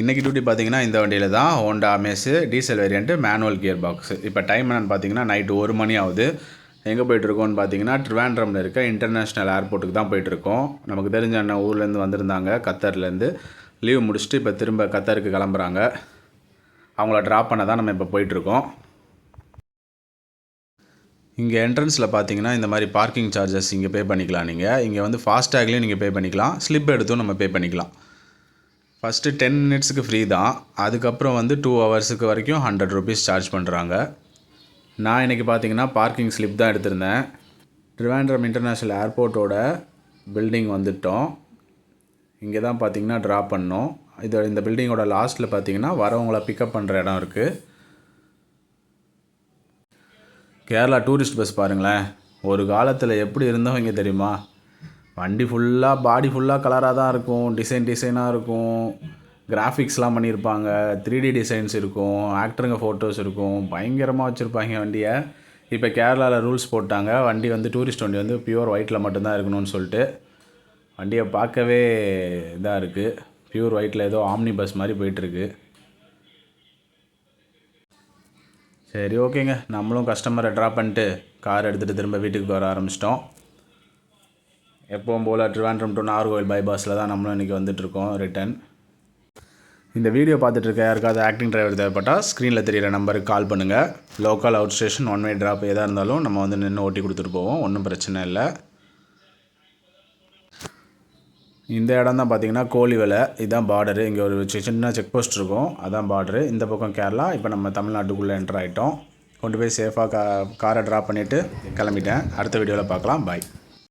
இன்றைக்கி டியூட்டி பார்த்தீங்கன்னா இந்த வண்டியில் தான் Honda Amaze diesel variant manual gear box. இப்போ டைம் என்னென்னு பார்த்தீங்கன்னா நைட்டு 1 மணி ஆகுது. எங்கே போயிட்டுருக்கோன்னு பார்த்தீங்கன்னா ட்ரிவாண்ட்ரமில் இருக்க இன்டர்நேஷ்னல் ஏர்போர்ட்டுக்கு தான் போயிட்டுருக்கோம். நமக்கு தெரிஞ்ச அண்ணன் ஊர்லேருந்து வந்திருந்தாங்க, கத்தர்லேருந்து. லீவ் முடிச்சுட்டு இப்போ திரும்ப கத்தருக்கு கிளம்புறாங்க. அவங்கள ட்ராப் பண்ண தான் நம்ம இப்போ போயிட்டுருக்கோம். இங்கே என்ட்ரன்ஸில் பார்த்தீங்கன்னா இந்த மாதிரி பார்க்கிங் சார்ஜஸ் இங்கே பே பண்ணிக்கலாம். இங்கே வந்து ஃபாஸ்டேக்லேயும் நீங்கள் பே பண்ணிக்கலாம், ஸ்லிப் எடுத்தும் நம்ம பே பண்ணிக்கலாம். ஃபஸ்ட்டு 10 மினிட்ஸுக்கு ஃப்ரீ தான். அதுக்கப்புறம் வந்து 2 ஹவர்ஸுக்கு வரைக்கும் 100 ருபீஸ் சார்ஜ் பண்ணுறாங்க. நான் இன்றைக்கி பார்த்தீங்கன்னா பார்க்கிங் ஸ்லிப் தான் எடுத்திருந்தேன். ட்ரிவாண்ட்ரம் இன்டர்நேஷ்னல் ஏர்போர்ட்டோட பில்டிங் வந்துவிட்டோம். இங்கே தான் பார்த்தீங்கன்னா ட்ராப் பண்ணோம். இந்த பில்டிங்கோட லாஸ்ட்டில் பார்த்தீங்கன்னா வரவங்கள பிக்கப் பண்ணுற இடம் இருக்குது. கேரளா டூரிஸ்ட் பஸ் பாருங்களேன், ஒரு காலத்தில் எப்படி இருந்தவங்க தெரியுமா? வண்டி ஃபுல்லாக பாடி ஃபுல்லாக கலராக தான் இருக்கும், டிசைனாக இருக்கும், கிராஃபிக்ஸ்லாம் பண்ணியிருப்பாங்க, 3D டிசைன்ஸ் இருக்கும், ஆக்டருங்க ஃபோட்டோஸ் இருக்கும், பயங்கரமாக வச்சுருப்பாங்க வண்டியை. இப்போ கேரளாவில் ரூல்ஸ் போட்டாங்க, வண்டி வந்து டூரிஸ்ட் வண்டி வந்து பியூர் ஒயிட்டில் மட்டும்தான் இருக்கணும்னு சொல்லிட்டு. வண்டியை பார்க்கவே இதாக இருக்குது, பியூர் ஒயிட்டில் ஏதோ ஆம்னி பஸ் மாதிரி போயிட்டுருக்கு. சரி, ஓகேங்க, நம்மளும் கஸ்டமரை ட்ராப் பண்ணிட்டு கார் எடுத்துகிட்டு திரும்ப வீட்டுக்கு வர ஆரம்பிச்சிட்டோம். எப்பவும் போல் ட்ரிவாண்ட்ரம் டு நாகர்கோவில் பைபாஸில் தான் நம்மளும் இன்றைக்கி வந்துட்டுருக்கோம் ரிட்டன். இந்த வீடியோ பார்த்துட்ருக்க யாருக்காவது ஆக்டிங் டிரைவர் தேவைப்பட்டால் ஸ்க்ரீனில் தெரியிற நம்பருக்கு கால் பண்ணுங்கள். Local, out station, one way drop எதாக இருந்தாலும் நம்ம வந்து நின்று ஓட்டி கொடுத்துட்டு போவோம், ஒன்றும் பிரச்சனை இல்லை. இந்த இடம் தான் பார்த்தீங்கன்னா கோழிவலை, இதுதான் பார்டரு. இங்கே ஒரு சின்ன செக் போஸ்ட் இருக்கும், அதான் பார்டரு. இந்த பக்கம் கேரளா. இப்போ நம்ம தமிழ்நாட்டுக்குள்ளே என்டர் ஆகிட்டோம். கொண்டு போய் சேஃபாக காரை ட்ராப் பண்ணிவிட்டு கிளம்பிட்டேன். அடுத்த வீடியோவில் பார்க்கலாம். பாய்.